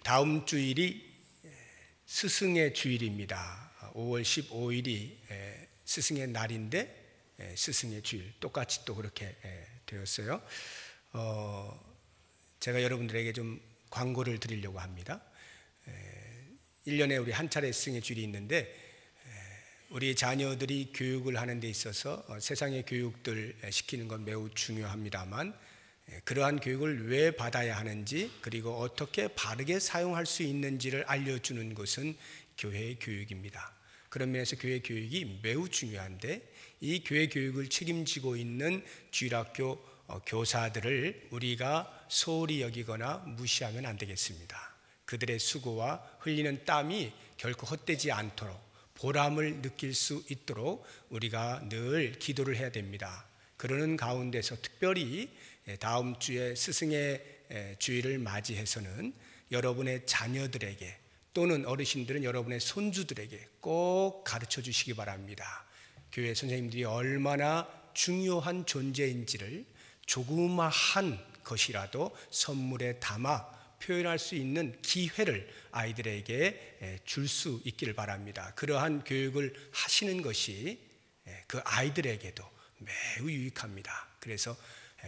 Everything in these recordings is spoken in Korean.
다음 주일이 스승의 주일입니다. 5월 15일이 스승의 날인데 스승의 주일, 똑같이 또 그렇게 되었어요. 제가 여러분들에게 좀 광고를 드리려고 합니다. 1년에 우리 한 차례 스승의 주일이 있는데, 우리 자녀들이 교육을 하는 데 있어서 세상의 교육들 시키는 건 매우 중요합니다만, 그러한 교육을 왜 받아야 하는지, 그리고 어떻게 바르게 사용할 수 있는지를 알려주는 것은 교회의 교육입니다. 그런 면에서 교회 교육이 매우 중요한데, 이 교회 교육을 책임지고 있는 주일학교 교사들을 우리가 소홀히 여기거나 무시하면 안 되겠습니다. 그들의 수고와 흘리는 땀이 결코 헛되지 않도록, 보람을 느낄 수 있도록 우리가 늘 기도를 해야 됩니다. 그러는 가운데서 특별히 다음 주에 스승의 주일을 맞이해서는 여러분의 자녀들에게, 또는 어르신들은 여러분의 손주들에게 꼭 가르쳐 주시기 바랍니다. 교회 선생님들이 얼마나 중요한 존재인지를 조그마한 것이라도 선물에 담아 표현할 수 있는 기회를 아이들에게 줄 수 있기를 바랍니다. 그러한 교육을 하시는 것이 그 아이들에게도 매우 유익합니다. 그래서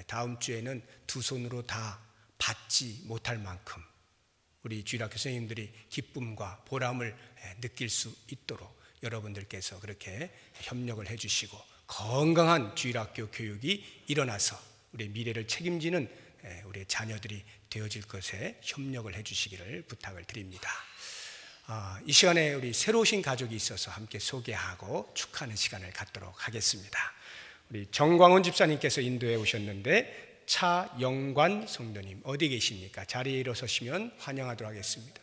다음 주에는 두 손으로 다 받지 못할 만큼 우리 주일학교 선생님들이 기쁨과 보람을 느낄 수 있도록 여러분들께서 그렇게 협력을 해주시고, 건강한 주일학교 교육이 일어나서 우리 미래를 책임지는 우리 자녀들이 되어질 것에 협력을 해주시기를 부탁을 드립니다. 이 시간에 우리 새로 오신 가족이 있어서 함께 소개하고 축하하는 시간을 갖도록 하겠습니다. 우리 정광훈 집사님께서 인도해 오셨는데, 차영관 성도님 어디 계십니까? 자리에 일어서시면 환영하도록 하겠습니다.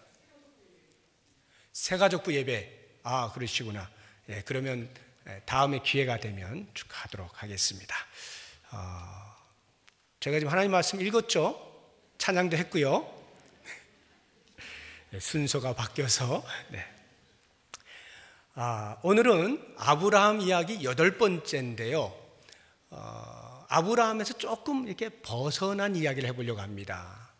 새가족부 예배, 그러시구나. 그러면 다음에 기회가 되면 축하하도록 하겠습니다. 제가 지금 하나님 말씀 읽었죠? 찬양도 했고요. 순서가 바뀌어서. 오늘은 아브라함 이야기 8번째인데요. 아브라함에서 조금 이렇게 벗어난 이야기를 해보려고 합니다.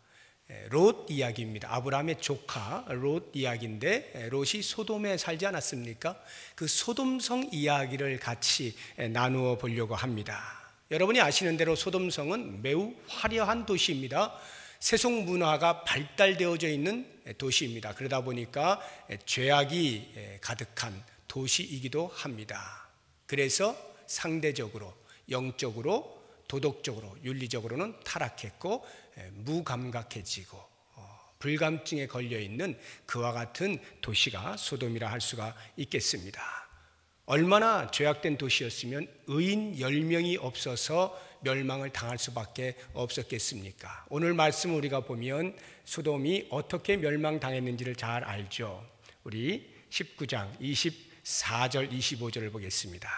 롯 이야기입니다. 아브라함의 조카 롯 이야기인데, 롯이 소돔에 살지 않았습니까? 그 소돔성 이야기를 같이 나누어 보려고 합니다. 여러분이 아시는 대로 소돔성은 매우 화려한 도시입니다. 세속 문화가 발달되어져 있는 도시입니다. 그러다 보니까 죄악이 가득한 도시이기도 합니다. 그래서 상대적으로 영적으로, 도덕적으로, 윤리적으로는 타락했고 무감각해지고 불감증에 걸려있는 그와 같은 도시가 소돔이라 할 수가 있겠습니다. 얼마나 죄악된 도시였으면 의인 10명이 없어서 멸망을 당할 수밖에 없었겠습니까? 오늘 말씀 우리가 보면 소돔이 어떻게 멸망당했는지를 잘 알죠. 우리 19장 24절 25절을 보겠습니다.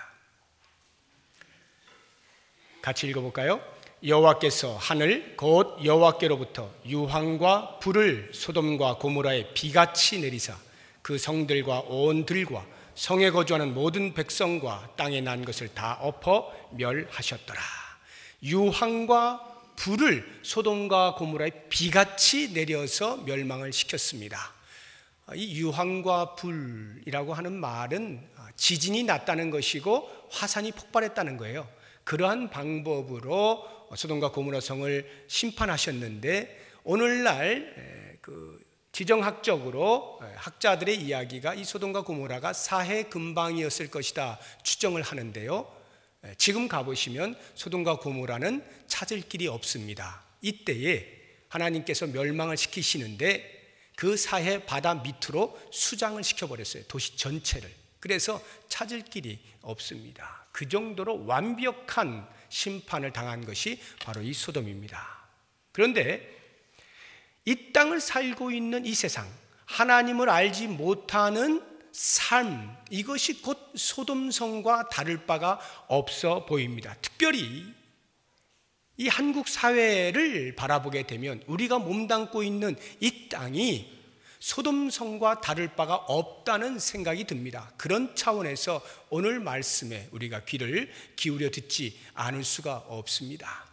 같이 읽어볼까요? 여호와께서 하늘 곧 여호와께로부터 유황과 불을 소돔과 고모라에 비같이 내리사 그 성들과 온 들과 성에 거주하는 모든 백성과 땅에 난 것을 다 엎어 멸하셨더라. 유황과 불을 소돔과 고모라에 비같이 내려서 멸망을 시켰습니다. 이 유황과 불이라고 하는 말은 지진이 났다는 것이고 화산이 폭발했다는 거예요. 그러한 방법으로 소돔과 고모라 성을 심판하셨는데, 오늘날 지정학적으로 학자들의 이야기가 이 소돔과 고모라가 사해 근방이었을 것이다 추정을 하는데요. 지금 가보시면 소돔과 고모라는 찾을 길이 없습니다. 이때에 하나님께서 멸망을 시키시는데 그 사해 바다 밑으로 수장을 시켜버렸어요. 도시 전체를. 그래서 찾을 길이 없습니다. 그 정도로 완벽한 심판을 당한 것이 바로 이 소돔입니다. 그런데 이 땅을 살고 있는 이 세상, 하나님을 알지 못하는 삶, 이것이 곧 소돔성과 다를 바가 없어 보입니다. 특별히 이 한국 사회를 바라보게 되면 우리가 몸담고 있는 이 땅이 소돔성과 다를 바가 없다는 생각이 듭니다. 그런 차원에서 오늘 말씀에 우리가 귀를 기울여 듣지 않을 수가 없습니다.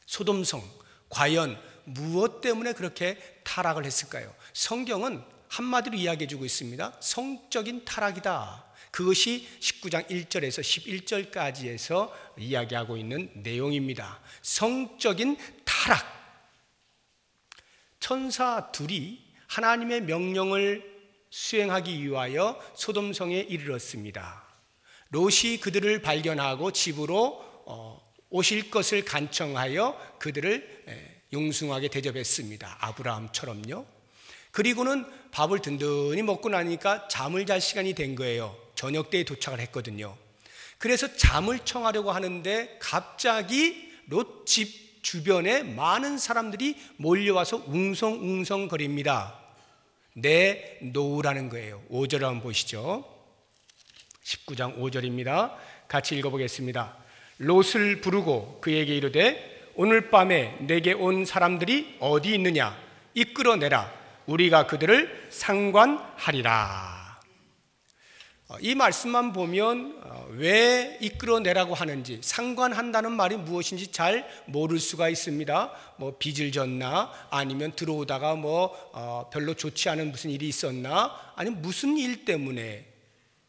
소돔성, 과연 무엇 때문에 그렇게 타락을 했을까요? 성경은 한마디로 이야기해주고 있습니다. 성적인 타락이다. 그것이 19장 1절에서 11절까지에서 이야기하고 있는 내용입니다. 성적인 타락. 천사 둘이 하나님의 명령을 수행하기 위하여 소돔성에 이르렀습니다. 롯이 그들을 발견하고 집으로 오실 것을 간청하여 그들을 용숭하게 대접했습니다. 아브라함처럼요. 그리고는 밥을 든든히 먹고 나니까 잠을 잘 시간이 된 거예요. 저녁 때에 도착을 했거든요. 그래서 잠을 청하려고 하는데 갑자기 롯 집 주변에 많은 사람들이 몰려와서 웅성웅성거립니다. 내놓으라는 거예요. 5절 한번 보시죠. 19장 5절입니다. 같이 읽어보겠습니다. 롯을 부르고 그에게 이르되 오늘 밤에 내게 온 사람들이 어디 있느냐 이끌어내라. 우리가 그들을 상관하리라. 이 말씀만 보면 왜 이끌어내라고 하는지, 상관한다는 말이 무엇인지 잘 모를 수가 있습니다. 뭐 빚을 졌나, 아니면 들어오다가 별로 좋지 않은 무슨 일이 있었나, 아니면 무슨 일 때문에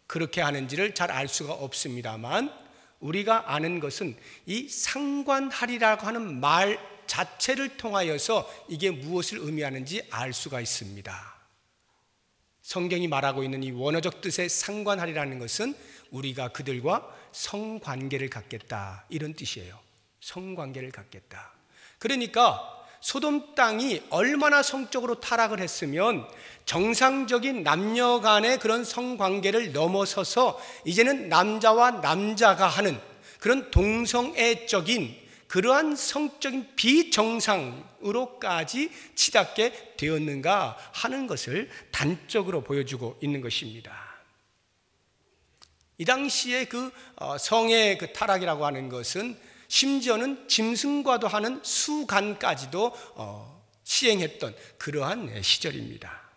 그렇게 하는지를 잘 알 수가 없습니다만, 우리가 아는 것은 이 상관하리라고 하는 말 자체를 통하여서 이게 무엇을 의미하는지 알 수가 있습니다. 성경이 말하고 있는 이 원어적 뜻의 상관하리라는 것은 우리가 그들과 성관계를 갖겠다, 이런 뜻이에요. 성관계를 갖겠다. 그러니까 소돔 땅이 얼마나 성적으로 타락을 했으면 정상적인 남녀 간의 그런 성관계를 넘어서서 이제는 남자와 남자가 하는 그런 동성애적인 그러한 성적인 비정상으로까지 치닫게 되었는가 하는 것을 단적으로 보여주고 있는 것입니다. 이 당시에 그 성의 그 타락이라고 하는 것은 심지어는 짐승과도 하는 수간까지도 시행했던 그러한 시절입니다.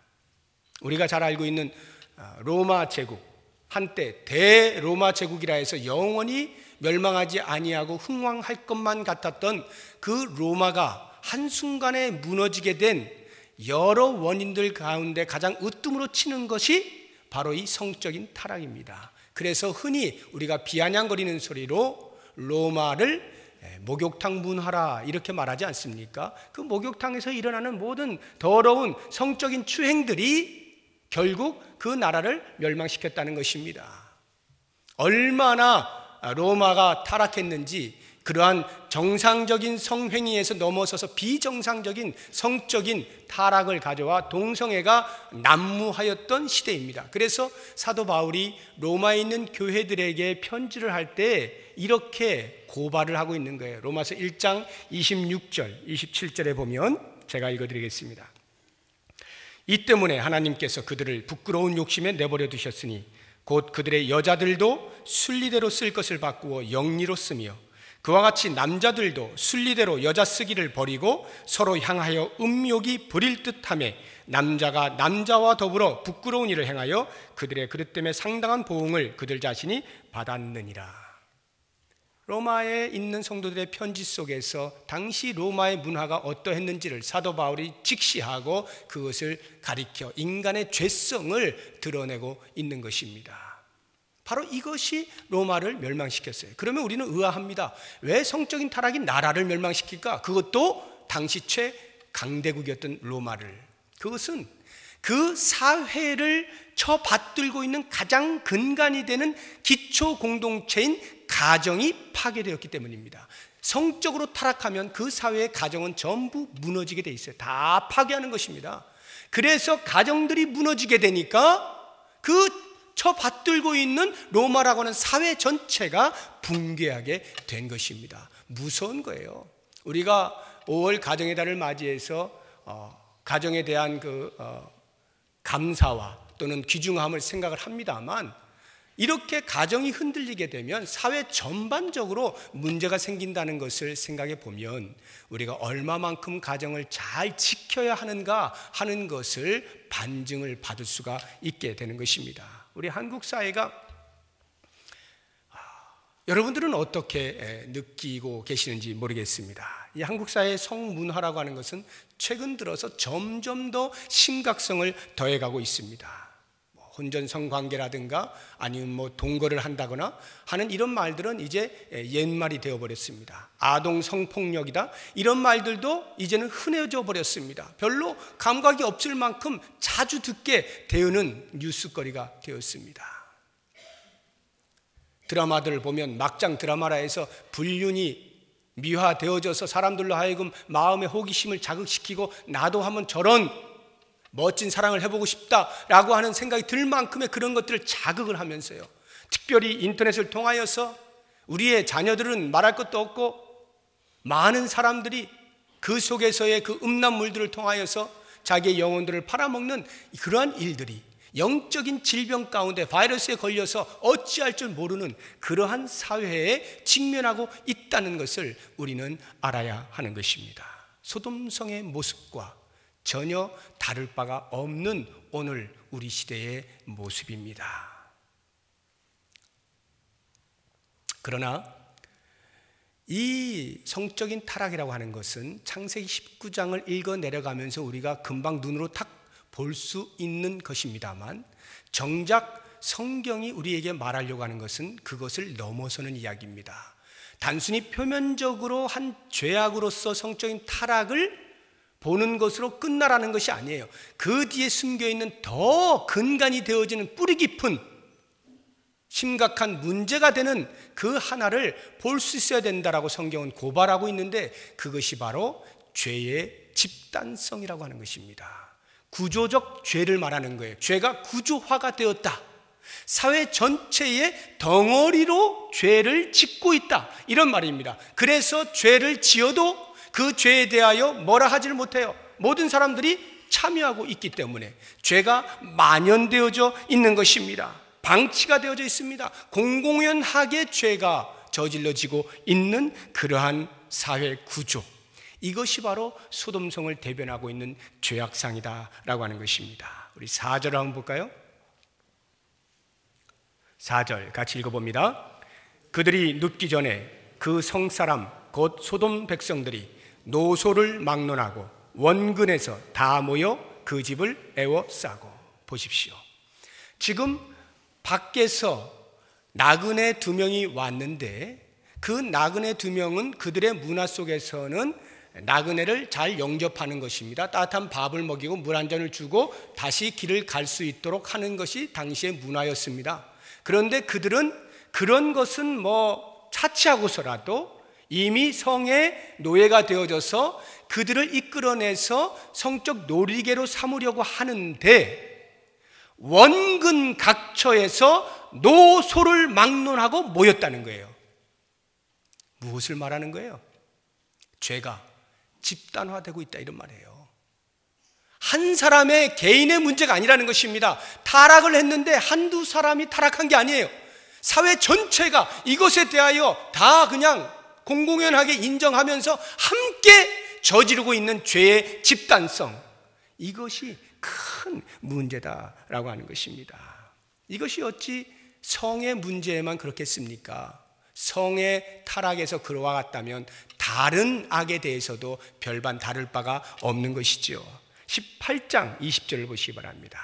우리가 잘 알고 있는 로마 제국, 한때 대로마 제국이라 해서 영원히 멸망하지 아니하고 흥왕할 것만 같았던 그 로마가 한순간에 무너지게 된 여러 원인들 가운데 가장 으뜸으로 치는 것이 바로 이 성적인 타락입니다. 그래서 흔히 우리가 비아냥거리는 소리로 로마를 목욕탕 문화라 이렇게 말하지 않습니까? 그 목욕탕에서 일어나는 모든 더러운 성적인 추행들이 결국 그 나라를 멸망시켰다는 것입니다. 얼마나 로마가 타락했는지, 그러한 정상적인 성행위에서 넘어서서 비정상적인 성적인 타락을 가져와 동성애가 난무하였던 시대입니다. 그래서 사도 바울이 로마에 있는 교회들에게 편지를 할 때 이렇게 고발을 하고 있는 거예요. 로마서 1장 26절, 27절에 보면 제가 읽어드리겠습니다. 이 때문에 하나님께서 그들을 부끄러운 욕심에 내버려 두셨으니 곧 그들의 여자들도 순리대로 쓸 것을 바꾸어 영리로 쓰며 그와 같이 남자들도 순리대로 여자 쓰기를 버리고 서로 향하여 음욕이 부릴 듯하며 남자가 남자와 더불어 부끄러운 일을 행하여 그들의 그릇 때문에 상당한 보응을 그들 자신이 받았느니라. 로마에 있는 성도들의 편지 속에서 당시 로마의 문화가 어떠했는지를 사도 바울이 직시하고 그것을 가리켜 인간의 죄성을 드러내고 있는 것입니다. 바로 이것이 로마를 멸망시켰어요. 그러면 우리는 의아합니다. 왜 성적인 타락이 나라를 멸망시킬까? 그것도 당시 최강대국이었던 로마를. 그것은 그 사회를 처받들고 있는 가장 근간이 되는 기초 공동체인 가정이 파괴되었기 때문입니다. 성적으로 타락하면 그 사회의 가정은 전부 무너지게 돼 있어요. 다 파괴하는 것입니다. 그래서 가정들이 무너지게 되니까 그 처받들고 있는 로마라고 하는 사회 전체가 붕괴하게 된 것입니다. 무서운 거예요. 우리가 5월 가정의 달을 맞이해서 가정에 대한 감사와 또는 귀중함을 생각을 합니다만, 이렇게 가정이 흔들리게 되면 사회 전반적으로 문제가 생긴다는 것을 생각해 보면 우리가 얼마만큼 가정을 잘 지켜야 하는가 하는 것을 반증을 받을 수가 있게 되는 것입니다. 우리 한국 사회가 여러분들은 어떻게 느끼고 계시는지 모르겠습니다. 이 한국 사회의 성문화라고 하는 것은 최근 들어서 점점 더 심각성을 더해가고 있습니다. 혼전성 관계라든가 아니면 동거를 한다거나 하는 이런 말들은 이제 옛말이 되어버렸습니다. 아동 성폭력이다, 이런 말들도 이제는 흔해져 버렸습니다. 별로 감각이 없을 만큼 자주 듣게 되는 뉴스거리가 되었습니다. 드라마들을 보면 막장 드라마라 해서 불륜이 미화되어져서 사람들로 하여금 마음의 호기심을 자극시키고 나도 한번 저런 멋진 사랑을 해보고 싶다라고 하는 생각이 들 만큼의 그런 것들을 자극을 하면서요, 특별히 인터넷을 통하여서 우리의 자녀들은 말할 것도 없고 많은 사람들이 그 속에서의 그 음란물들을 통하여서 자기의 영혼들을 팔아먹는 그러한 일들이 영적인 질병 가운데 바이러스에 걸려서 어찌할 줄 모르는 그러한 사회에 직면하고 있다는 것을 우리는 알아야 하는 것입니다. 소돔성의 모습과 전혀 다를 바가 없는 오늘 우리 시대의 모습입니다. 그러나 이 성적인 타락이라고 하는 것은 창세기 19장을 읽어 내려가면서 우리가 금방 눈으로 탁 볼 수 있는 것입니다만, 정작 성경이 우리에게 말하려고 하는 것은 그것을 넘어서는 이야기입니다. 단순히 표면적으로 한 죄악으로서 성적인 타락을 보는 것으로 끝나라는 것이 아니에요. 그 뒤에 숨겨있는 더 근간이 되어지는 뿌리 깊은 심각한 문제가 되는 그 하나를 볼 수 있어야 된다라고 성경은 고발하고 있는데, 그것이 바로 죄의 집단성이라고 하는 것입니다. 구조적 죄를 말하는 거예요. 죄가 구조화가 되었다, 사회 전체의 덩어리로 죄를 짓고 있다, 이런 말입니다. 그래서 죄를 지어도 그 죄에 대하여 뭐라 하지를 못해요. 모든 사람들이 참여하고 있기 때문에 죄가 만연되어져 있는 것입니다. 방치가 되어져 있습니다. 공공연하게 죄가 저질러지고 있는 그러한 사회 구조, 이것이 바로 소돔성을 대변하고 있는 죄악상이다라고 하는 것입니다. 우리 4절을 한번 볼까요? 4절 같이 읽어봅니다. 그들이 눕기 전에 그 성사람 곧 소돔 백성들이 노소를 막론하고 원근에서 다 모여 그 집을 에워싸고. 보십시오. 지금 밖에서 나그네 2명이 왔는데, 그 나그네 2명은 그들의 문화 속에서는 나그네를 잘 영접하는 것입니다. 따뜻한 밥을 먹이고 물 한 잔을 주고 다시 길을 갈 수 있도록 하는 것이 당시의 문화였습니다. 그런데 그들은 그런 것은 차치하고서라도 이미 성의 노예가 되어져서 그들을 이끌어내서 성적 놀이개로 삼으려고 하는데, 원근 각처에서 노소를 막론하고 모였다는 거예요. 무엇을 말하는 거예요? 죄가 집단화되고 있다, 이런 말이에요. 한 사람의 개인의 문제가 아니라는 것입니다. 타락을 했는데 한두 사람이 타락한 게 아니에요. 사회 전체가 이것에 대하여 다 그냥 공공연하게 인정하면서 함께 저지르고 있는 죄의 집단성, 이것이 큰 문제다라고 하는 것입니다. 이것이 어찌 성의 문제에만 그렇겠습니까? 성의 타락에서 그와 같다면 다른 악에 대해서도 별반 다를 바가 없는 것이죠. 18장 20절을 보시기 바랍니다.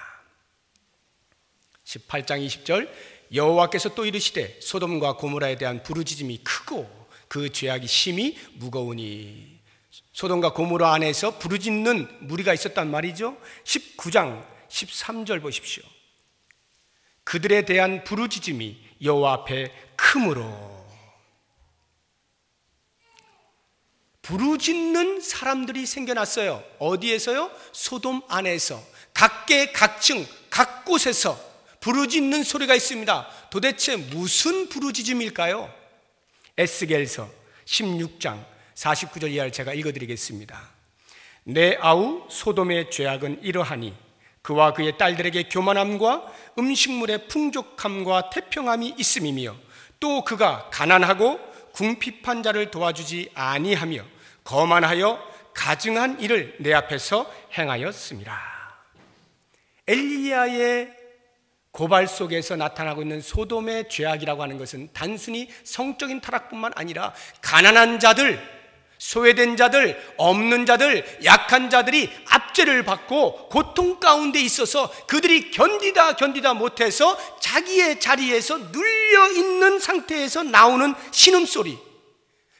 18장 20절, 여호와께서 또 이르시되 소돔과 고모라에 대한 부르짖음이 크고 그 죄악이 심히 무거우니. 소돔과 고모라 안에서 부르짖는 무리가 있었단 말이죠. 19장 13절 보십시오. 그들에 대한 부르짖음이 여호와 앞에 크므로. 부르짖는 사람들이 생겨났어요. 어디에서요? 소돔 안에서. 각계 각층 각 곳에서 부르짖는 소리가 있습니다. 도대체 무슨 부르짖음일까요? 에스겔서 16장 49절 이하를 제가 읽어드리겠습니다. 내 아우 소돔의 죄악은 이러하니 그와 그의 딸들에게 교만함과 음식물의 풍족함과 태평함이 있음이며, 또 그가 가난하고 궁핍한 자를 도와주지 아니하며 거만하여 가증한 일을 내 앞에서 행하였습니다. 엘리야의 고발 속에서 나타나고 있는 소돔의 죄악이라고 하는 것은 단순히 성적인 타락뿐만 아니라 가난한 자들, 소외된 자들, 없는 자들, 약한 자들이 압제를 받고 고통 가운데 있어서 그들이 견디다 못해서 자기의 자리에서 눌려있는 상태에서 나오는 신음소리,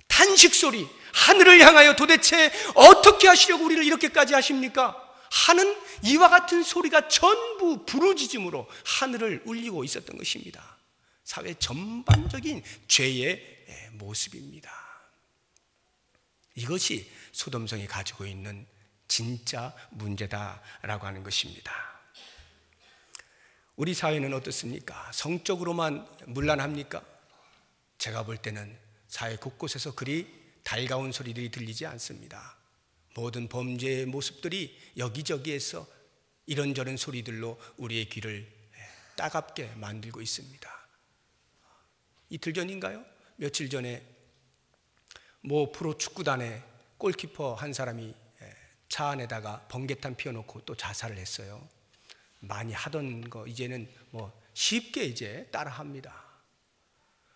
탄식소리, 하늘을 향하여 도대체 어떻게 하시려고 우리를 이렇게까지 하십니까? 하는 이와 같은 소리가 전부 부르짖음으로 하늘을 울리고 있었던 것입니다. 사회 전반적인 죄의 모습입니다. 이것이 소돔성이 가지고 있는 진짜 문제다라고 하는 것입니다. 우리 사회는 어떻습니까? 성적으로만 문란합니까? 제가 볼 때는 사회 곳곳에서 그리 달가운 소리들이 들리지 않습니다. 모든 범죄의 모습들이 여기저기에서 이런저런 소리들로 우리의 귀를 따갑게 만들고 있습니다. 이틀 전인가요? 며칠 전에 모 프로 축구단의 골키퍼 한 사람이 차 안에다가 번개탄 피워놓고 또 자살을 했어요. 많이 하던 거 이제는 뭐 쉽게 이제 따라합니다.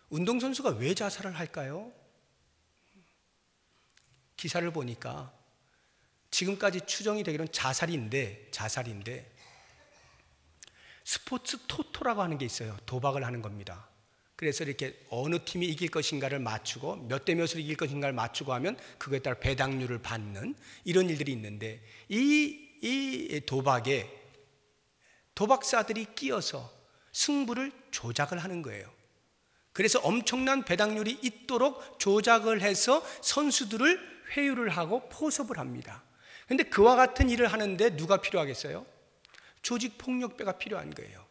운동선수가 왜 자살을 할까요? 기사를 보니까 지금까지 추정이 되기로는 자살인데 스포츠 토토라고 하는 게 있어요. 도박을 하는 겁니다. 그래서 이렇게 어느 팀이 이길 것인가를 맞추고 몇 대 몇으로 이길 것인가를 맞추고 하면 그거에 따라 배당률을 받는 이런 일들이 있는데 이 도박에 도박사들이 끼어서 승부를 조작을 하는 거예요. 그래서 엄청난 배당률이 있도록 조작을 해서 선수들을 회유를 하고 포섭을 합니다. 그런데 그와 같은 일을 하는데 누가 필요하겠어요? 조직폭력배가 필요한 거예요.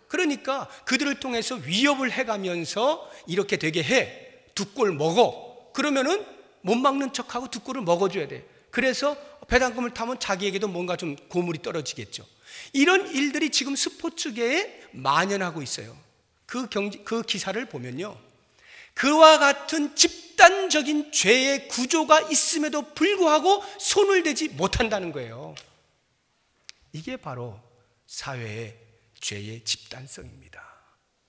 그러니까 그들을 통해서 위협을 해가면서 이렇게 되게 해. 두 골 먹어. 그러면은 못 막는 척하고 두 골을 먹어줘야 돼. 그래서 배당금을 타면 자기에게도 뭔가 좀 고물이 떨어지겠죠. 이런 일들이 지금 스포츠계에 만연하고 있어요. 그 기사를 보면요, 그와 같은 집단적인 죄의 구조가 있음에도 불구하고 손을 대지 못한다는 거예요. 이게 바로 사회의 죄의 집단성입니다.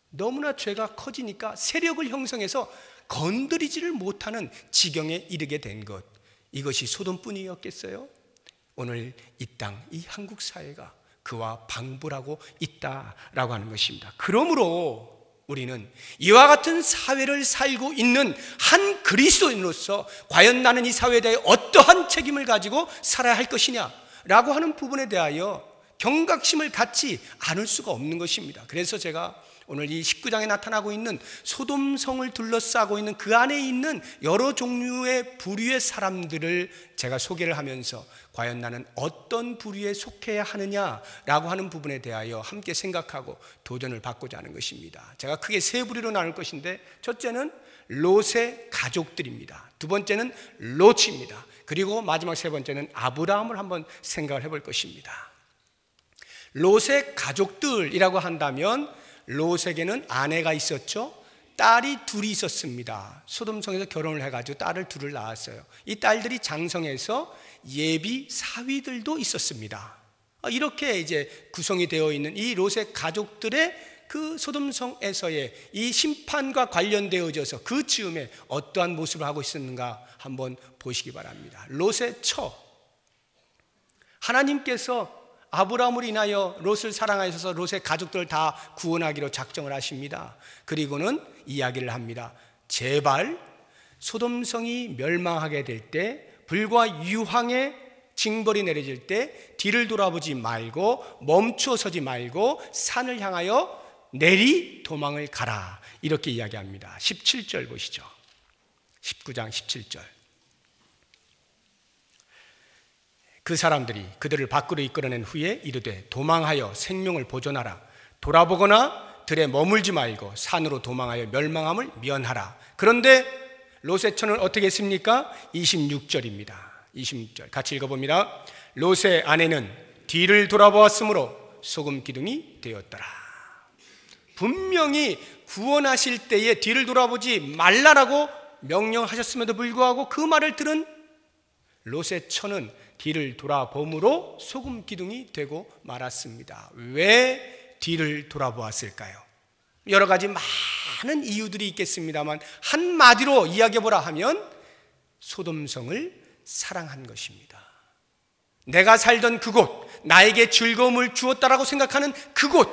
너무나 죄가 커지니까 세력을 형성해서 건드리지를 못하는 지경에 이르게 된 것, 이것이 소돔뿐이었겠어요? 오늘 이 땅, 이 한국 사회가 그와 방불하고 있다라고 하는 것입니다. 그러므로 우리는 이와 같은 사회를 살고 있는 한 그리스도인으로서 과연 나는 이 사회에 대해 어떠한 책임을 가지고 살아야 할 것이냐라고 하는 부분에 대하여 경각심을 갖지 않을 수가 없는 것입니다. 그래서 제가 오늘 이 19장에 나타나고 있는 소돔성을 둘러싸고 있는 그 안에 있는 여러 종류의 부류의 사람들을 제가 소개를 하면서 과연 나는 어떤 부류에 속해야 하느냐라고 하는 부분에 대하여 함께 생각하고 도전을 받고자 하는 것입니다. 제가 크게 세 부류로 나눌 것인데, 첫째는 롯의 가족들입니다. 두 번째는 롯입니다. 그리고 마지막 세 번째는 아브라함을 한번 생각을 해볼 것입니다. 롯의 가족들이라고 한다면 롯에게는 아내가 있었죠. 딸이 둘이 있었습니다. 소돔성에서 결혼을 해가지고 딸을 둘을 낳았어요. 이 딸들이 장성해서 예비 사위들도 있었습니다. 이렇게 이제 구성이 되어 있는 이 롯의 가족들의 그 소돔성에서의 이 심판과 관련되어져서 그 즈음에 어떠한 모습을 하고 있었는가 한번 보시기 바랍니다. 롯의 처, 하나님께서 아브라함을 인하여 롯을 사랑하셔서 롯의 가족들을 다 구원하기로 작정을 하십니다. 그리고는 이야기를 합니다. 제발 소돔성이 멸망하게 될 때, 불과 유황의 징벌이 내려질 때 뒤를 돌아보지 말고 멈추어 서지 말고 산을 향하여 내리 도망을 가라, 이렇게 이야기합니다. 17절 보시죠. 19장 17절. 그 사람들이 그들을 밖으로 이끌어낸 후에 이르되 도망하여 생명을 보존하라. 돌아보거나 들에 머물지 말고 산으로 도망하여 멸망함을 면하라. 그런데 롯의 처는 어떻게 했습니까? 26절입니다. 26절 같이 읽어봅니다. 롯의 아내는 뒤를 돌아보았으므로 소금 기둥이 되었더라. 분명히 구원하실 때에 뒤를 돌아보지 말라라고 명령하셨음에도 불구하고 그 말을 들은 롯의 처는 뒤를 돌아봄으로 소금 기둥이 되고 말았습니다. 왜 뒤를 돌아보았을까요? 여러 가지 많은 이유들이 있겠습니다만 한마디로 이야기해보라 하면 소돔성을 사랑한 것입니다. 내가 살던 그곳, 나에게 즐거움을 주었다라고 생각하는 그곳,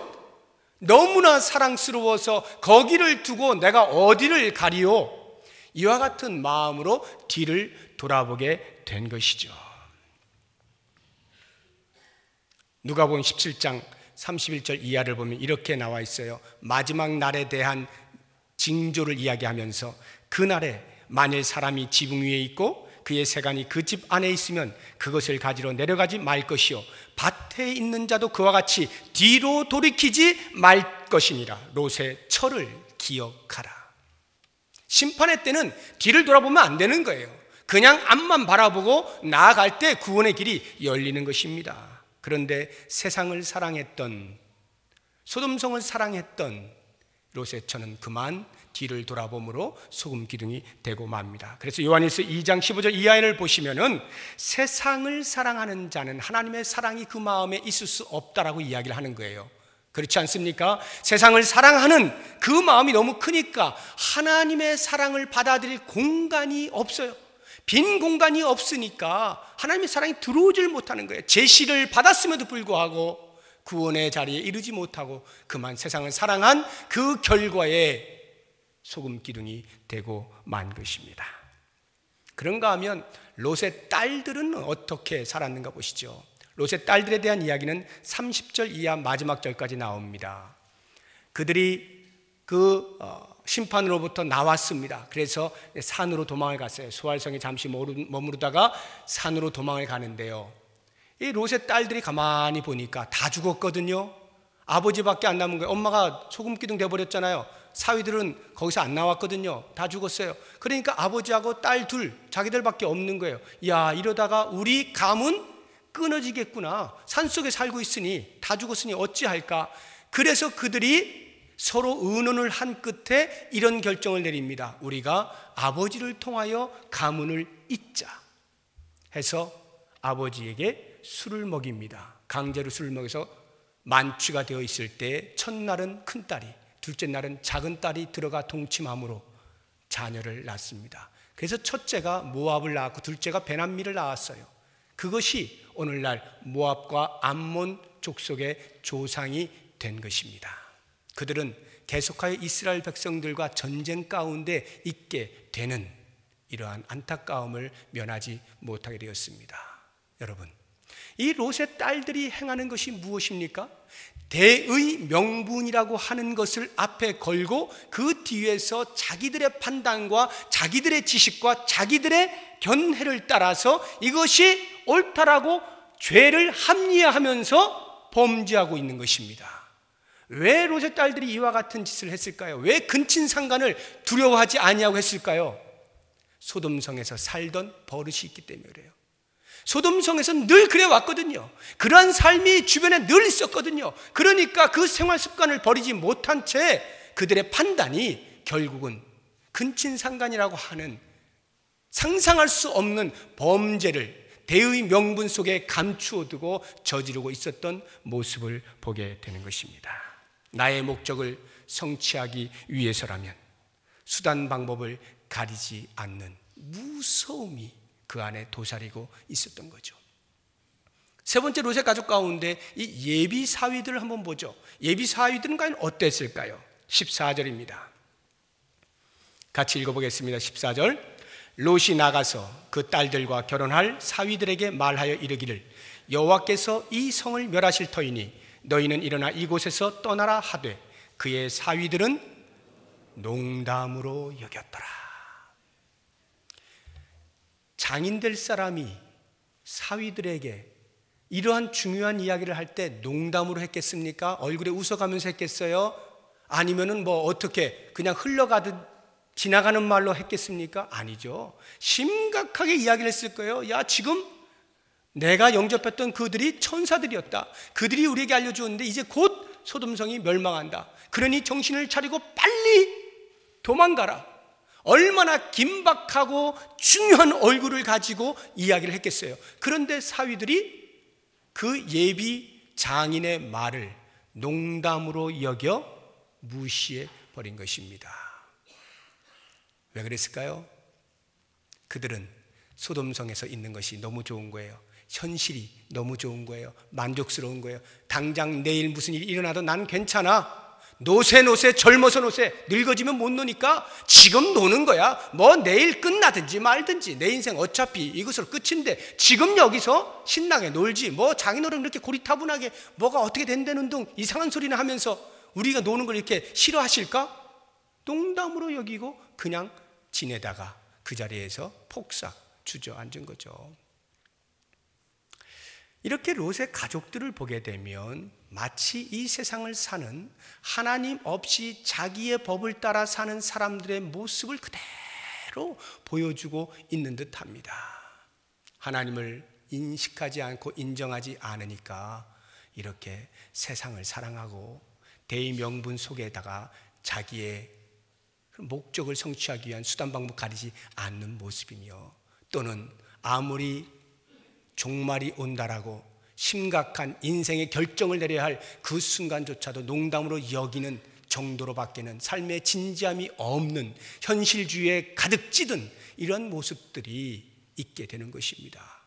너무나 사랑스러워서 거기를 두고 내가 어디를 가리요? 이와 같은 마음으로 뒤를 돌아보게 된 것이죠. 누가복음 17장 31절 이하를 보면 이렇게 나와 있어요. 마지막 날에 대한 징조를 이야기하면서 그날에 만일 사람이 지붕 위에 있고 그의 세간이 그 집 안에 있으면 그것을 가지러 내려가지 말 것이요 밭에 있는 자도 그와 같이 뒤로 돌이키지 말 것이니라. 롯의 철을 기억하라. 심판의 때는 뒤를 돌아보면 안 되는 거예요. 그냥 앞만 바라보고 나아갈 때 구원의 길이 열리는 것입니다. 그런데 세상을 사랑했던, 소돔성을 사랑했던 롯의 처는 그만 뒤를 돌아봄으로 소금 기둥이 되고 맙니다. 그래서 요한일서 2장 15절 이하를 보시면은 세상을 사랑하는 자는 하나님의 사랑이 그 마음에 있을 수 없다라고 이야기를 하는 거예요. 그렇지 않습니까? 세상을 사랑하는 그 마음이 너무 크니까 하나님의 사랑을 받아들일 공간이 없어요. 빈 공간이 없으니까 하나님의 사랑이 들어오질 못하는 거예요. 제시를 받았음에도 불구하고 구원의 자리에 이르지 못하고 그만 세상을 사랑한 그 결과에 소금 기둥이 되고 만 것입니다. 그런가 하면 롯의 딸들은 어떻게 살았는가 보시죠. 롯의 딸들에 대한 이야기는 30절 이하 마지막 절까지 나옵니다. 그들이 그 심판으로부터 나왔습니다. 그래서 산으로 도망을 갔어요. 수알성에 잠시 머무르다가 산으로 도망을 가는데요, 이 롯의 딸들이 가만히 보니까 다 죽었거든요. 아버지밖에 안 남은 거예요. 엄마가 소금 기둥 돼버렸잖아요. 사위들은 거기서 안 나왔거든요. 다 죽었어요. 그러니까 아버지하고 딸 둘, 자기들밖에 없는 거예요. 야, 이러다가 우리 가문 끊어지겠구나. 산속에 살고 있으니 다 죽었으니 어찌할까. 그래서 그들이 서로 의논을 한 끝에 이런 결정을 내립니다. 우리가 아버지를 통하여 가문을 잇자 해서 아버지에게 술을 먹입니다. 강제로 술을 먹여서 만취가 되어 있을 때 첫날은 큰딸이, 둘째 날은 작은 딸이 들어가 동침함으로 자녀를 낳습니다. 그래서 첫째가 모압을 낳았고 둘째가 베남미를 낳았어요. 그것이 오늘날 모압과 암몬 족속의 조상이 된 것입니다. 그들은 계속하여 이스라엘 백성들과 전쟁 가운데 있게 되는 이러한 안타까움을 면하지 못하게 되었습니다. 여러분, 이 롯의 딸들이 행하는 것이 무엇입니까? 대의 명분이라고 하는 것을 앞에 걸고 그 뒤에서 자기들의 판단과 자기들의 지식과 자기들의 견해를 따라서 이것이 옳다라고 죄를 합리화하면서 범죄하고 있는 것입니다. 왜 롯의 딸들이 이와 같은 짓을 했을까요? 왜 근친상간을 두려워하지 아니하고 했을까요? 소돔성에서 살던 버릇이 있기 때문에 그래요. 소돔성에서는 늘 그래 왔거든요. 그러한 삶이 주변에 늘 있었거든요. 그러니까 그 생활 습관을 버리지 못한 채 그들의 판단이 결국은 근친상간이라고 하는 상상할 수 없는 범죄를 대의 명분 속에 감추어두고 저지르고 있었던 모습을 보게 되는 것입니다. 나의 목적을 성취하기 위해서라면 수단 방법을 가리지 않는 무서움이 그 안에 도사리고 있었던 거죠. 세 번째 롯의 가족 가운데 이 예비 사위들을 한번 보죠. 예비 사위들은 과연 어땠을까요? 14절입니다. 같이 읽어보겠습니다. 14절. 롯이 나가서 그 딸들과 결혼할 사위들에게 말하여 이르기를 여호와께서 이 성을 멸하실 터이니 너희는 일어나 이곳에서 떠나라 하되 그의 사위들은 농담으로 여겼더라. 장인 될 사람이 사위들에게 이러한 중요한 이야기를 할 때 농담으로 했겠습니까? 얼굴에 웃어가면서 했겠어요? 아니면은 뭐 어떻게 그냥 흘러가듯 지나가는 말로 했겠습니까? 아니죠. 심각하게 이야기를 했을 거예요. 야, 지금 내가 영접했던 그들이 천사들이었다. 그들이 우리에게 알려주었는데 이제 곧 소돔성이 멸망한다. 그러니 정신을 차리고 빨리 도망가라. 얼마나 긴박하고 중요한 얼굴을 가지고 이야기를 했겠어요. 그런데 사위들이 그 예비 장인의 말을 농담으로 여겨 무시해 버린 것입니다. 왜 그랬을까요? 그들은 소돔성에서 있는 것이 너무 좋은 거예요. 현실이 너무 좋은 거예요. 만족스러운 거예요. 당장 내일 무슨 일이 일어나도 난 괜찮아. 노세 젊어서 노세, 늙어지면 못 노니까 지금 노는 거야. 뭐 내일 끝나든지 말든지 내 인생 어차피 이것으로 끝인데 지금 여기서 신나게 놀지, 뭐 장인어른 이렇게 고리타분하게 뭐가 어떻게 된다는 등 이상한 소리나 하면서 우리가 노는 걸 이렇게 싫어하실까? 농담으로 여기고 그냥 지내다가 그 자리에서 폭삭 주저앉은 거죠. 이렇게 롯의 가족들을 보게 되면 마치 이 세상을 사는, 하나님 없이 자기의 법을 따라 사는 사람들의 모습을 그대로 보여주고 있는 듯합니다. 하나님을 인식하지 않고 인정하지 않으니까 이렇게 세상을 사랑하고 대의명분 속에다가 자기의 목적을 성취하기 위한 수단 방법 가리지 않는 모습이며, 또는 아무리 종말이 온다라고 심각한 인생의 결정을 내려야 할 그 순간조차도 농담으로 여기는 정도로밖에는 삶의 진지함이 없는 현실주의에 가득 찌든 이런 모습들이 있게 되는 것입니다.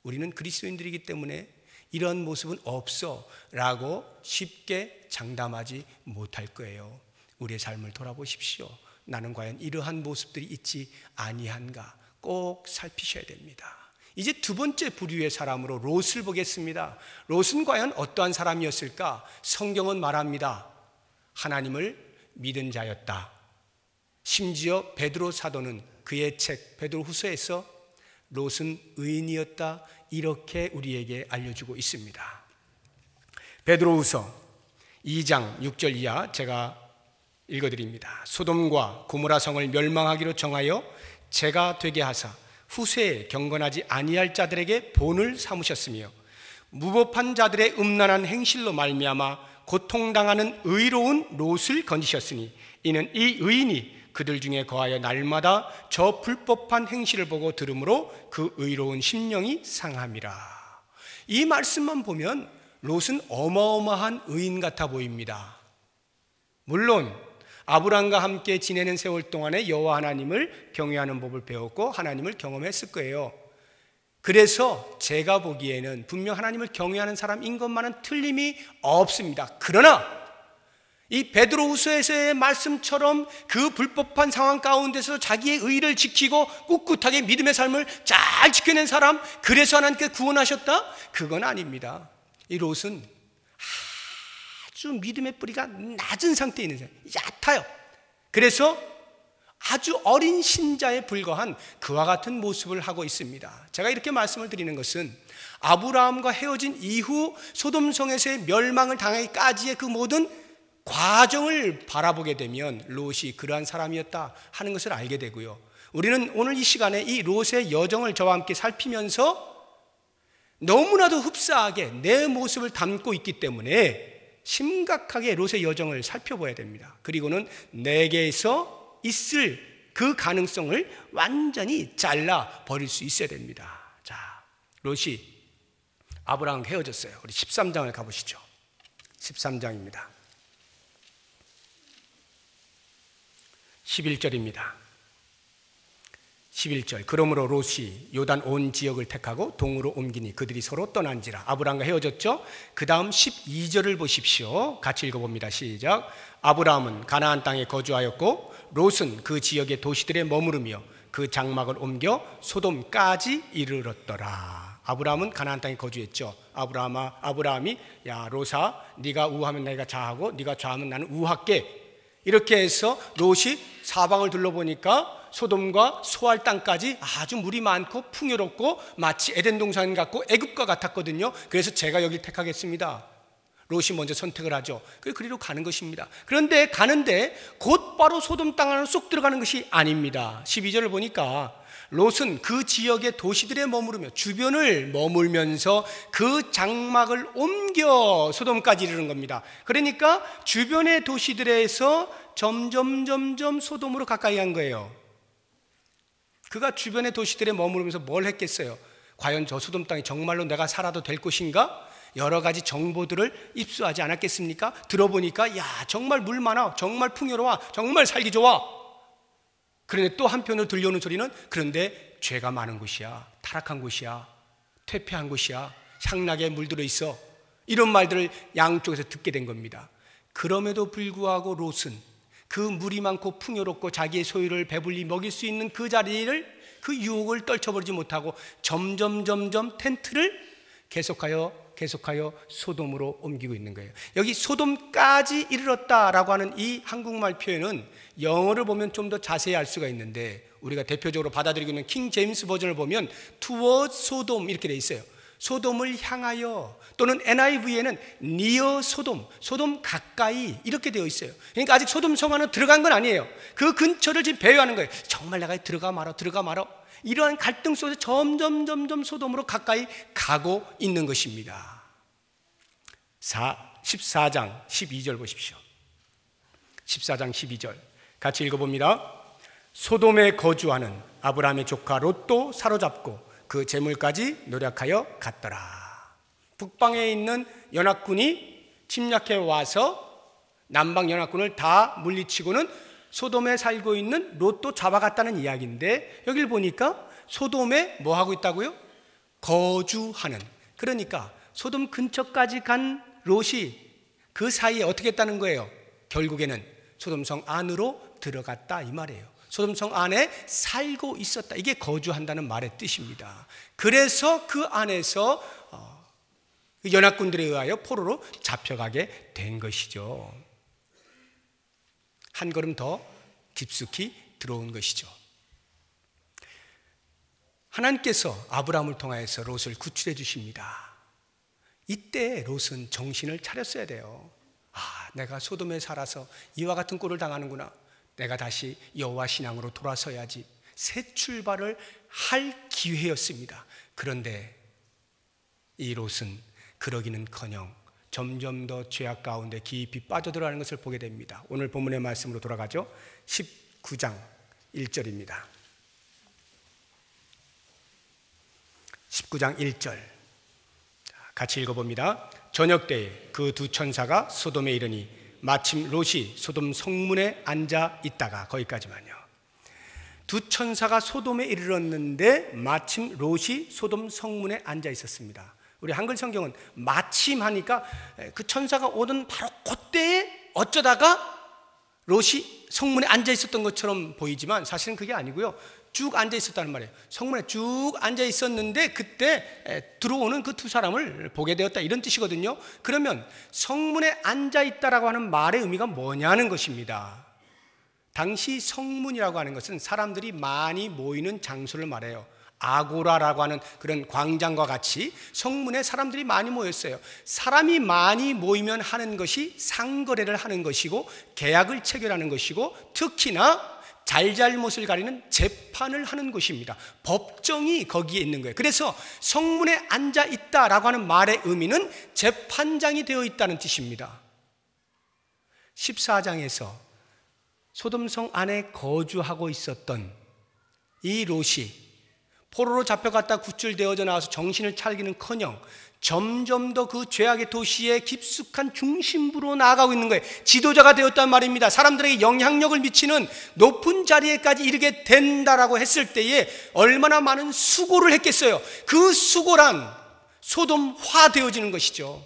우리는 그리스도인들이기 때문에 이런 모습은 없어 라고 쉽게 장담하지 못할 거예요. 우리의 삶을 돌아보십시오. 나는 과연 이러한 모습들이 있지 아니한가 꼭 살피셔야 됩니다. 이제 두 번째 부류의 사람으로 롯을 보겠습니다. 롯은 과연 어떠한 사람이었을까? 성경은 말합니다. 하나님을 믿은 자였다. 심지어 베드로 사도는 그의 책 베드로후서에서 롯은 의인이었다 이렇게 우리에게 알려주고 있습니다. 베드로후서 2장 6절 이하 제가 읽어드립니다. 소돔과 고모라 성을 멸망하기로 정하여 제가 되게 하사 후세에 경건하지 아니할 자들에게 본을 삼으셨으며 무법한 자들의 음란한 행실로 말미암아 고통당하는 의로운 롯을 건지셨으니 이는 이 의인이 그들 중에 거하여 날마다 저 불법한 행실을 보고 들으므로 그 의로운 심령이 상함이라. 이 말씀만 보면 롯은 어마어마한 의인 같아 보입니다. 물론 아브람과 함께 지내는 세월 동안에 여호와 하나님을 경외하는 법을 배웠고 하나님을 경험했을 거예요. 그래서 제가 보기에는 분명 하나님을 경외하는 사람인 것만은 틀림이 없습니다. 그러나 이 베드로후서에서의 말씀처럼 그 불법한 상황 가운데서 자기의 의를 지키고 꿋꿋하게 믿음의 삶을 잘 지켜낸 사람, 그래서 하나님께 구원하셨다? 그건 아닙니다. 이 롯은 아주 믿음의 뿌리가 낮은 상태에 있는 사람, 얕아요. 그래서 아주 어린 신자에 불과한 그와 같은 모습을 하고 있습니다. 제가 이렇게 말씀을 드리는 것은 아브라함과 헤어진 이후 소돔성에서의 멸망을 당하기까지의 그 모든 과정을 바라보게 되면 롯이 그러한 사람이었다 하는 것을 알게 되고요. 우리는 오늘 이 시간에 이 롯의 여정을 저와 함께 살피면서 너무나도 흡사하게 내 모습을 담고 있기 때문에 심각하게 롯의 여정을 살펴봐야 됩니다. 그리고는 내게서 있을 그 가능성을 완전히 잘라 버릴 수 있어야 됩니다. 자, 롯이 아브라함과 헤어졌어요. 우리 13장을 가보시죠. 13장입니다. 11절입니다. 11절. 그러므로 롯이 요단 온 지역을 택하고 동으로 옮기니 그들이 서로 떠난지라. 아브라함과 헤어졌죠. 그 다음 12절을 보십시오. 같이 읽어봅니다. 시작. 아브라함은 가나안 땅에 거주하였고 롯은 그 지역의 도시들에 머무르며 그 장막을 옮겨 소돔까지 이르렀더라. 아브라함은 가나안 땅에 거주했죠. 아브라함이 야 롯아, 네가 우하면 내가 좌하고 네가 좌하면 나는 우할게. 이렇게 해서 롯이 사방을 둘러보니까 소돔과 소알 땅까지 아주 물이 많고 풍요롭고 마치 에덴 동산 같고 애굽과 같았거든요. 그래서 제가 여기를 택하겠습니다. 롯이 먼저 선택을 하죠. 그리로 가는 것입니다. 그런데 가는데 곧바로 소돔 땅 안으로 쏙 들어가는 것이 아닙니다. 12절을 보니까 롯은 그 지역의 도시들에 머무르며 주변을 머물면서 그 장막을 옮겨 소돔까지 이르는 겁니다. 그러니까 주변의 도시들에서 점점 소돔으로 가까이 간 거예요. 그가 주변의 도시들에 머무르면서 뭘 했겠어요? 과연 저 소돔 땅이 정말로 내가 살아도 될 곳인가? 여러 가지 정보들을 입수하지 않았겠습니까? 들어보니까 야, 정말 물 많아, 정말 풍요로워, 정말 살기 좋아. 그런데 또 한편으로 들려오는 소리는 그런데 죄가 많은 곳이야, 타락한 곳이야, 퇴폐한 곳이야, 향락에 물들어 있어. 이런 말들을 양쪽에서 듣게 된 겁니다. 그럼에도 불구하고 롯은 그 물이 많고 풍요롭고 자기의 소유를 배불리 먹일 수 있는 그 자리를, 그 유혹을 떨쳐버리지 못하고 점점 텐트를 계속하여 소돔으로 옮기고 있는 거예요. 여기 소돔까지 이르렀다라고 하는 이 한국말 표현은 영어를 보면 좀 더 자세히 알 수가 있는데, 우리가 대표적으로 받아들이고 있는 킹 제임스 버전을 보면 toward Sodom 이렇게 돼 있어요. 소돔을 향하여, 또는 NIV에는 near 소돔, 소돔 가까이 이렇게 되어 있어요. 그러니까 아직 소돔 성 안에 들어간 건 아니에요. 그 근처를 지금 배회하는 거예요. 정말 내가 들어가 말아. 이러한 갈등 속에서 점점 소돔으로 가까이 가고 있는 것입니다. 14장 12절 보십시오. 14장 12절 같이 읽어봅니다. 소돔에 거주하는 아브라함의 조카 롯도 사로잡고 그 재물까지 노력하여 갔더라. 북방에 있는 연합군이 침략해 와서 남방 연합군을 다 물리치고는 소돔에 살고 있는 롯도 잡아갔다는 이야기인데, 여기를 보니까 소돔에 뭐 하고 있다고요? 거주하는. 그러니까 소돔 근처까지 간 롯이 그 사이에 어떻게 했다는 거예요? 결국에는 소돔성 안으로 들어갔다 이 말이에요. 소돔성 안에 살고 있었다. 이게 거주한다는 말의 뜻입니다. 그래서 그 안에서 연합군들에 의하여 포로로 잡혀가게 된 것이죠. 한 걸음 더 깊숙이 들어온 것이죠. 하나님께서 아브라함을 통하여서 롯을 구출해 주십니다. 이때 롯은 정신을 차렸어야 돼요. 내가 소돔에 살아서 이와 같은 꼴을 당하는구나. 내가 다시 여호와 신앙으로 돌아서야지. 새 출발을 할 기회였습니다. 그런데 이 롯은 그러기는커녕 점점 더 죄악 가운데 깊이 빠져들어가는 것을 보게 됩니다. 오늘 본문의 말씀으로 돌아가죠. 19장 1절입니다. 19장 1절 같이 읽어봅니다. 저녁 때에 그 두 천사가 소돔에 이르니 마침 롯이 소돔 성문에 앉아 있다가, 거기까지만요. 두 천사가 소돔에 이르렀는데 마침 롯이 소돔 성문에 앉아 있었습니다. 우리 한글 성경은 마침 하니까 그 천사가 오던 바로 그때에 어쩌다가 롯이 성문에 앉아 있었던 것처럼 보이지만 사실은 그게 아니고요. 쭉 앉아 있었다는 말이에요. 성문에 쭉 앉아 있었는데 그때 들어오는 그 두 사람을 보게 되었다, 이런 뜻이거든요. 그러면 성문에 앉아 있다라고 하는 말의 의미가 뭐냐는 것입니다. 당시 성문이라고 하는 것은 사람들이 많이 모이는 장소를 말해요. 아고라라고 하는 그런 광장과 같이 성문에 사람들이 많이 모였어요. 사람이 많이 모이면 하는 것이 상거래를 하는 것이고 계약을 체결하는 것이고, 특히나 잘잘못을 가리는 재판을 하는 곳입니다. 법정이 거기에 있는 거예요. 그래서 성문에 앉아 있다라고 하는 말의 의미는 재판장이 되어 있다는 뜻입니다. 14장에서 소돔성 안에 거주하고 있었던 이 롯이 포로로 잡혀갔다 구출되어져 나와서 정신을 차리기는커녕 점점 더 그 죄악의 도시의 깊숙한 중심부로 나아가고 있는 거예요. 지도자가 되었단 말입니다. 사람들에게 영향력을 미치는 높은 자리에까지 이르게 된다라고 했을 때에 얼마나 많은 수고를 했겠어요. 그 수고란 소돔화 되어지는 것이죠.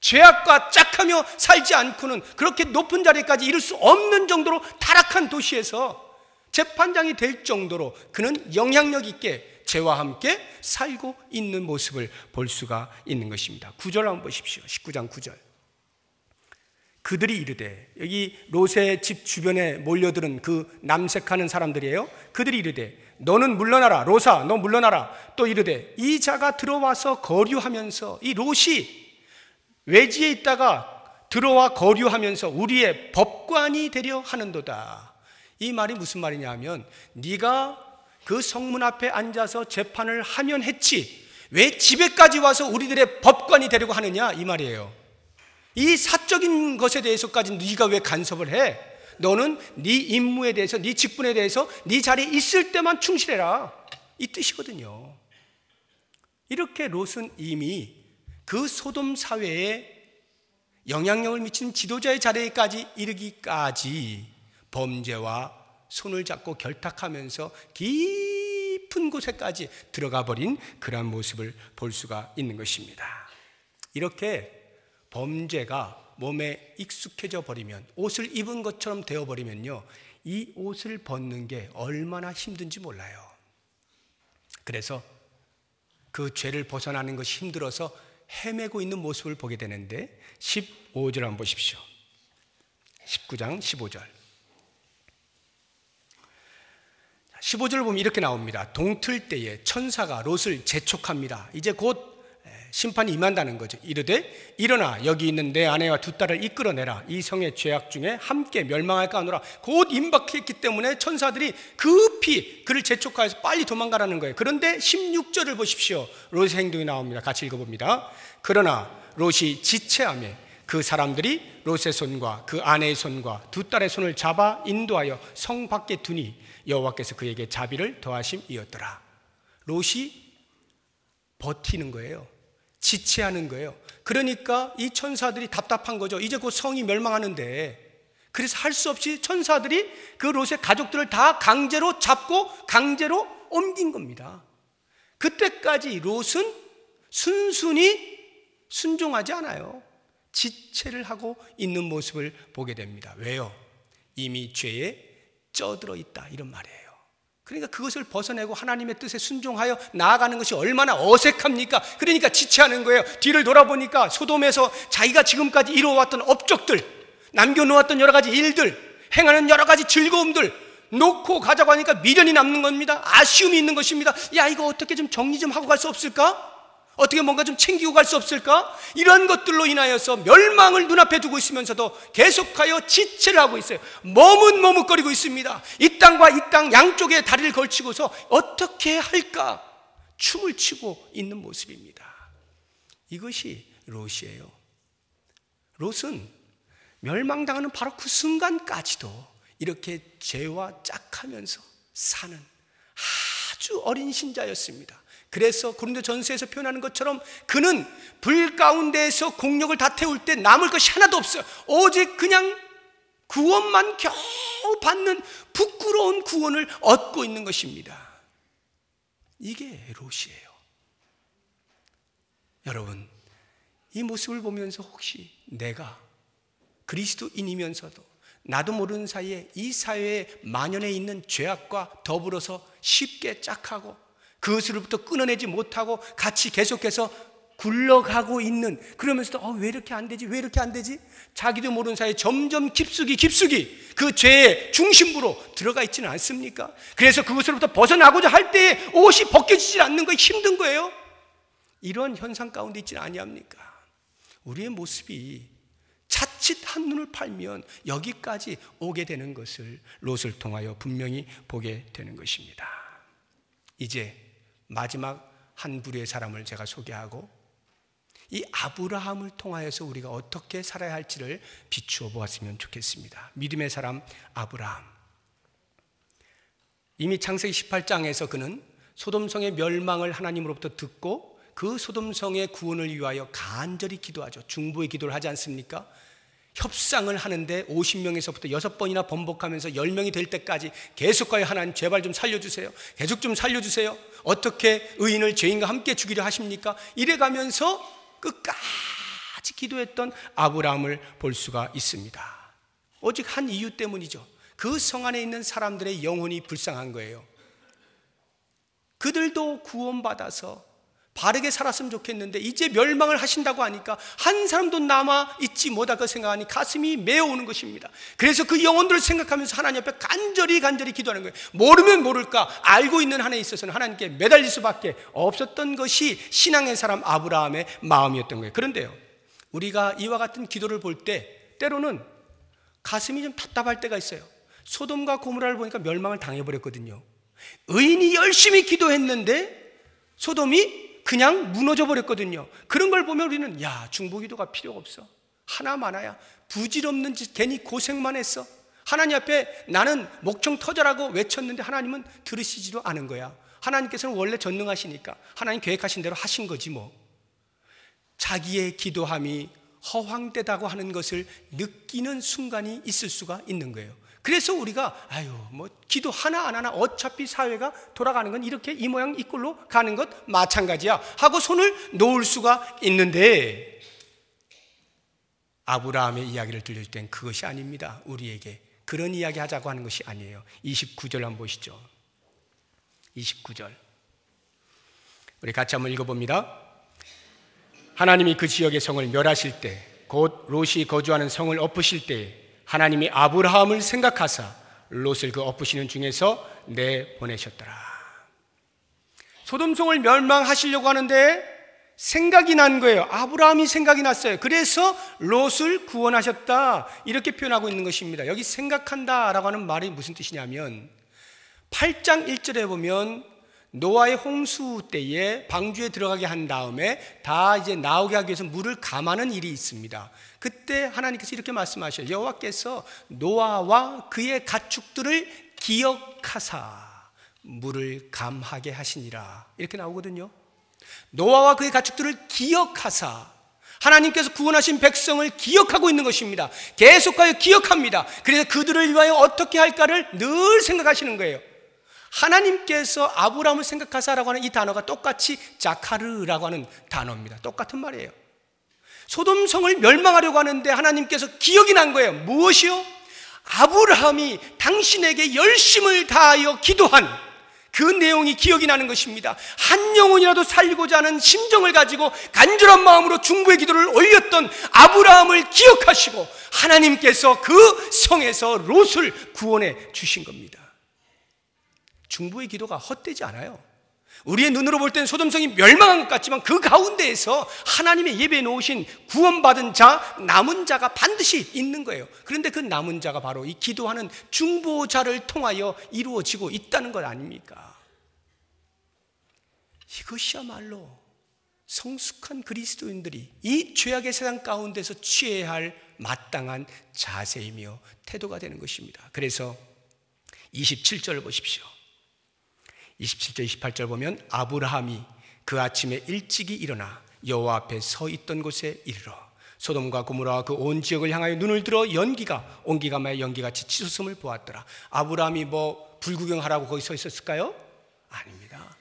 죄악과 짝하며 살지 않고는 그렇게 높은 자리까지 이를 수 없는 정도로 타락한 도시에서 재판장이 될 정도로 그는 영향력 있게 죄와 함께 살고 있는 모습을 볼 수가 있는 것입니다. 9절 한번 보십시오. 19장 9절. 그들이 이르되, 여기 롯의 집 주변에 몰려들은 그 남색하는 사람들이에요. 그들이 이르되 너는 물러나라. 롯아 너 물러나라. 또 이르되 이 자가 들어와서 거류하면서, 이 롯이 외지에 있다가 들어와 거류하면서 우리의 법관이 되려 하는도다. 이 말이 무슨 말이냐 하면, 네가 그 성문 앞에 앉아서 재판을 하면 했지 왜 집에까지 와서 우리들의 법관이 되려고 하느냐, 이 말이에요. 이 사적인 것에 대해서까지 네가 왜 간섭을 해? 너는 네 임무에 대해서, 네 직분에 대해서 네 자리에 있을 때만 충실해라, 이 뜻이거든요. 이렇게 롯은 이미 그 소돔 사회에 영향력을 미치는 지도자의 자리에까지 이르기까지 범죄와 손을 잡고 결탁하면서 깊은 곳에까지 들어가 버린 그러한 모습을 볼 수가 있는 것입니다. 이렇게 범죄가 몸에 익숙해져 버리면, 옷을 입은 것처럼 되어 버리면요, 이 옷을 벗는 게 얼마나 힘든지 몰라요. 그래서 그 죄를 벗어나는 것이 힘들어서 헤매고 있는 모습을 보게 되는데, 15절 한번 보십시오. 19장 15절. 15절을 보면 이렇게 나옵니다. 동틀 때에 천사가 롯을 재촉합니다. 이제 곧 심판이 임한다는 거죠. 이르되 일어나 여기 있는 내 아내와 두 딸을 이끌어내라. 이 성의 죄악 중에 함께 멸망할까 하노라. 곧 임박했기 때문에 천사들이 급히 그를 재촉하여서 빨리 도망가라는 거예요. 그런데 16절을 보십시오. 롯의 행동이 나옵니다. 같이 읽어봅니다. 그러나 롯이 지체하며 그 사람들이 롯의 손과 그 아내의 손과 두 딸의 손을 잡아 인도하여 성 밖에 두니 여호와께서 그에게 자비를 더하심이었더라. 롯이 버티는 거예요. 지체하는 거예요. 그러니까 이 천사들이 답답한 거죠. 이제 곧 성이 멸망하는데, 그래서 할 수 없이 천사들이 그 롯의 가족들을 다 강제로 잡고 강제로 옮긴 겁니다. 그때까지 롯은 순순히 순종하지 않아요. 지체를 하고 있는 모습을 보게 됩니다. 왜요? 이미 죄에 쪄들어 있다, 이런 말이에요. 그러니까 그것을 벗어내고 하나님의 뜻에 순종하여 나아가는 것이 얼마나 어색합니까? 그러니까 지체하는 거예요. 뒤를 돌아보니까 소돔에서 자기가 지금까지 이루어왔던 업적들, 남겨놓았던 여러 가지 일들, 행하는 여러 가지 즐거움들 놓고 가자고 하니까 미련이 남는 겁니다. 아쉬움이 있는 것입니다. 야, 이거 어떻게 좀 정리 좀 하고 갈 수 없을까? 어떻게 뭔가 좀 챙기고 갈 수 없을까? 이런 것들로 인하여서 멸망을 눈앞에 두고 있으면서도 계속하여 지체를 하고 있어요. 머뭇머뭇거리고 있습니다. 이 땅과 이 땅 양쪽에 다리를 걸치고서 어떻게 할까 춤을 추고 있는 모습입니다. 이것이 롯이에요. 롯은 멸망당하는 바로 그 순간까지도 이렇게 죄와 짝하면서 사는 아주 어린 신자였습니다. 그래서 고린도전서에서 표현하는 것처럼 그는 불 가운데에서 공력을 다 태울 때 남을 것이 하나도 없어요. 오직 그냥 구원만 겨우 받는 부끄러운 구원을 얻고 있는 것입니다. 이게 롯이에요. 여러분, 이 모습을 보면서 혹시 내가 그리스도인이면서도 나도 모르는 사이에 이 사회에 만연해 있는 죄악과 더불어서 쉽게 짝하고 그것으로부터 끊어내지 못하고 같이 계속해서 굴러가고 있는, 그러면서도 왜 이렇게 안 되지? 왜 이렇게 안 되지? 자기도 모르는 사이에 점점 깊숙이 그 죄의 중심부로 들어가 있지는 않습니까? 그래서 그것으로부터 벗어나고자 할 때 옷이 벗겨지지 않는 거 힘든 거예요. 이런 현상 가운데 있지는 아니합니까? 우리의 모습이 자칫 한눈을 팔면 여기까지 오게 되는 것을 롯을 통하여 분명히 보게 되는 것입니다. 이제 마지막 한 부류의 사람을 제가 소개하고 이 아브라함을 통하여서 우리가 어떻게 살아야 할지를 비추어 보았으면 좋겠습니다. 믿음의 사람 아브라함. 이미 창세기 18장에서 그는 소돔성의 멸망을 하나님으로부터 듣고 그 소돔성의 구원을 위하여 간절히 기도하죠. 중보의 기도를 하지 않습니까? 협상을 하는데 50명에서부터 6번이나 번복하면서 10명이 될 때까지 계속하여 하나님 제발 좀 살려주세요. 계속 좀 살려주세요. 어떻게 의인을 죄인과 함께 죽이려 하십니까? 이래가면서 끝까지 기도했던 아브라함을 볼 수가 있습니다. 오직 한 이유 때문이죠. 그 성 안에 있는 사람들의 영혼이 불쌍한 거예요. 그들도 구원받아서 바르게 살았으면 좋겠는데 이제 멸망을 하신다고 하니까 한 사람도 남아 있지 못하고 생각하니 가슴이 메어오는 것입니다. 그래서 그 영혼들을 생각하면서 하나님 앞에 간절히 기도하는 거예요. 모르면 모를까 알고 있는 한에 있어서는 하나님께 매달릴 수밖에 없었던 것이 신앙의 사람 아브라함의 마음이었던 거예요. 그런데요, 우리가 이와 같은 기도를 볼 때 때로는 가슴이 좀 답답할 때가 있어요. 소돔과 고모라를 보니까 멸망을 당해버렸거든요. 의인이 열심히 기도했는데 소돔이 그냥 무너져 버렸거든요. 그런 걸 보면 우리는 중보기도가 필요가 없어. 하나 많아야 부질없는 짓 괜히 고생만 했어. 하나님 앞에 나는 목청 터져라고 외쳤는데 하나님은 들으시지도 않은 거야. 하나님께서는 원래 전능하시니까 하나님 계획하신 대로 하신 거지 뭐. 자기의 기도함이 허황되다고 하는 것을 느끼는 순간이 있을 수가 있는 거예요. 그래서 우리가 기도 하나 안 하나 어차피 사회가 돌아가는 건 이렇게 이 모양 이 꼴로 가는 것 마찬가지야 하고 손을 놓을 수가 있는데, 아브라함의 이야기를 들려줄 땐 그것이 아닙니다. 우리에게 그런 이야기 하자고 하는 것이 아니에요. 29절 한번 보시죠. 29절 우리 같이 한번 읽어봅니다. 하나님이 그 지역의 성을 멸하실 때, 곧 롯이 거주하는 성을 엎으실 때 하나님이 아브라함을 생각하사 롯을 그 엎으시는 중에서 내보내셨더라. 소돔성을 멸망하시려고 하는데 생각이 난 거예요. 아브라함이 생각이 났어요. 그래서 롯을 구원하셨다, 이렇게 표현하고 있는 것입니다. 여기 생각한다라고 하는 말이 무슨 뜻이냐면, 8장 1절에 보면 노아의 홍수 때에 방주에 들어가게 한 다음에 다 이제 나오게 하기 위해서 물을 감하는 일이 있습니다. 그때 하나님께서 이렇게 말씀하셔요. 여호와께서 노아와 그의 가축들을 기억하사 물을 감하게 하시니라, 이렇게 나오거든요. 노아와 그의 가축들을 기억하사, 하나님께서 구원하신 백성을 기억하고 있는 것입니다. 계속하여 기억합니다. 그래서 그들을 위하여 어떻게 할까를 늘 생각하시는 거예요. 하나님께서 아브라함을 생각하사라고 하는 이 단어가 똑같이 자카르라고 하는 단어입니다. 똑같은 말이에요. 소돔성을 멸망하려고 하는데 하나님께서 기억이 난 거예요. 무엇이요? 아브라함이 당신에게 열심을 다하여 기도한 그 내용이 기억이 나는 것입니다. 한 영혼이라도 살리고자 하는 심정을 가지고 간절한 마음으로 중보의 기도를 올렸던 아브라함을 기억하시고 하나님께서 그 성에서 롯을 구원해 주신 겁니다. 중보의 기도가 헛되지 않아요. 우리의 눈으로 볼 때는 소돔성이 멸망한 것 같지만 그 가운데에서 하나님의 예배에 놓으신 구원받은 자, 남은 자가 반드시 있는 거예요. 그런데 그 남은 자가 바로 이 기도하는 중보자를 통하여 이루어지고 있다는 것 아닙니까? 이것이야말로 성숙한 그리스도인들이 이 죄악의 세상 가운데서 취해야 할 마땅한 자세이며 태도가 되는 것입니다. 그래서 27절을 보십시오. 27절 28절 보면 아브라함이 그 아침에 일찍이 일어나 여호와 앞에 서 있던 곳에 이르러 소돔과 고모라와 그 온 지역을 향하여 눈을 들어 온기가 마에 연기같이 치솟음을 보았더라. 아브라함이 불구경하라고 거기 서 있었을까요? 아닙니다.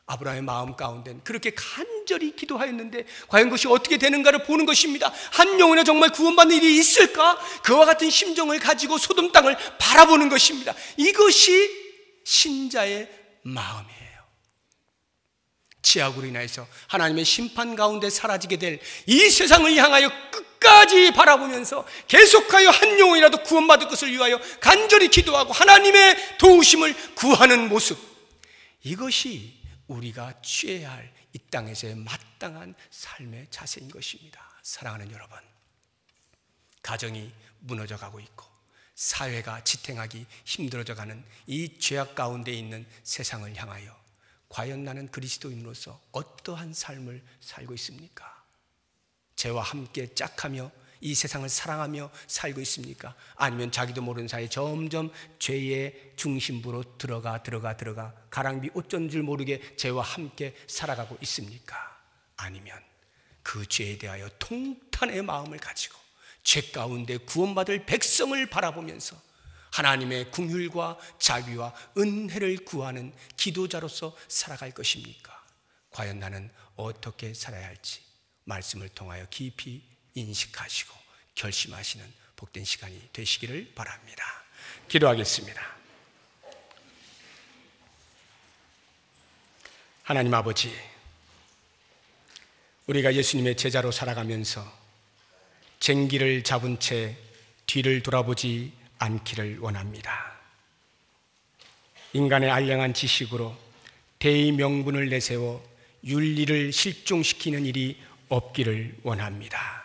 아브라함의 마음 가운데는 그렇게 간절히 기도하였는데 과연 그것이 어떻게 되는가를 보는 것입니다. 한 영혼에 정말 구원받는 일이 있을까? 그와 같은 심정을 가지고 소돔 땅을 바라보는 것입니다. 이것이 신자의 마음이에요. 죄악으로 인하여서 하나님의 심판 가운데 사라지게 될 이 세상을 향하여 끝까지 바라보면서 계속하여 한 영혼이라도 구원받을 것을 위하여 간절히 기도하고 하나님의 도우심을 구하는 모습, 이것이 우리가 취해야 할 이 땅에서의 마땅한 삶의 자세인 것입니다. 사랑하는 여러분, 가정이 무너져 가고 있고 사회가 지탱하기 힘들어져가는 이 죄악 가운데 있는 세상을 향하여 과연 나는 그리스도인으로서 어떠한 삶을 살고 있습니까? 죄와 함께 짝하며 이 세상을 사랑하며 살고 있습니까? 아니면 자기도 모르는 사이에 점점 죄의 중심부로 들어가 가랑비 옷 젖은 줄 모르게 죄와 함께 살아가고 있습니까? 아니면 그 죄에 대하여 통탄의 마음을 가지고 죄 가운데 구원받을 백성을 바라보면서 하나님의 긍휼과 자비와 은혜를 구하는 기도자로서 살아갈 것입니까? 과연 나는 어떻게 살아야 할지 말씀을 통하여 깊이 인식하시고 결심하시는 복된 시간이 되시기를 바랍니다. 기도하겠습니다. 하나님 아버지, 우리가 예수님의 제자로 살아가면서 쟁기를 잡은 채 뒤를 돌아보지 않기를 원합니다. 인간의 알량한 지식으로 대의 명분을 내세워 윤리를 실종시키는 일이 없기를 원합니다.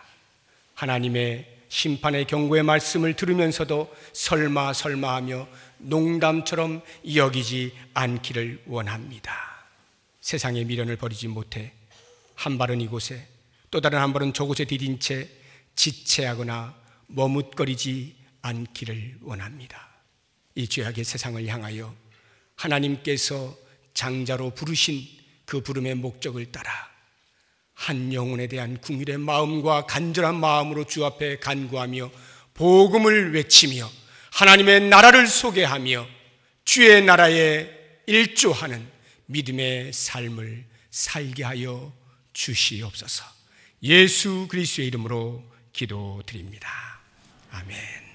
하나님의 심판의 경고의 말씀을 들으면서도 설마 하며 농담처럼 여기지 않기를 원합니다. 세상의 미련을 버리지 못해 한 발은 이곳에 또 다른 한 발은 저곳에 디딘 채 지체하거나 머뭇거리지 않기를 원합니다. 이 죄악의 세상을 향하여 하나님께서 장자로 부르신 그 부름의 목적을 따라 한 영혼에 대한 긍휼의 마음과 간절한 마음으로 주 앞에 간구하며 복음을 외치며 하나님의 나라를 소개하며 주의 나라에 일조하는 믿음의 삶을 살게 하여 주시옵소서. 예수 그리스도의 이름으로 기도드립니다. 아멘.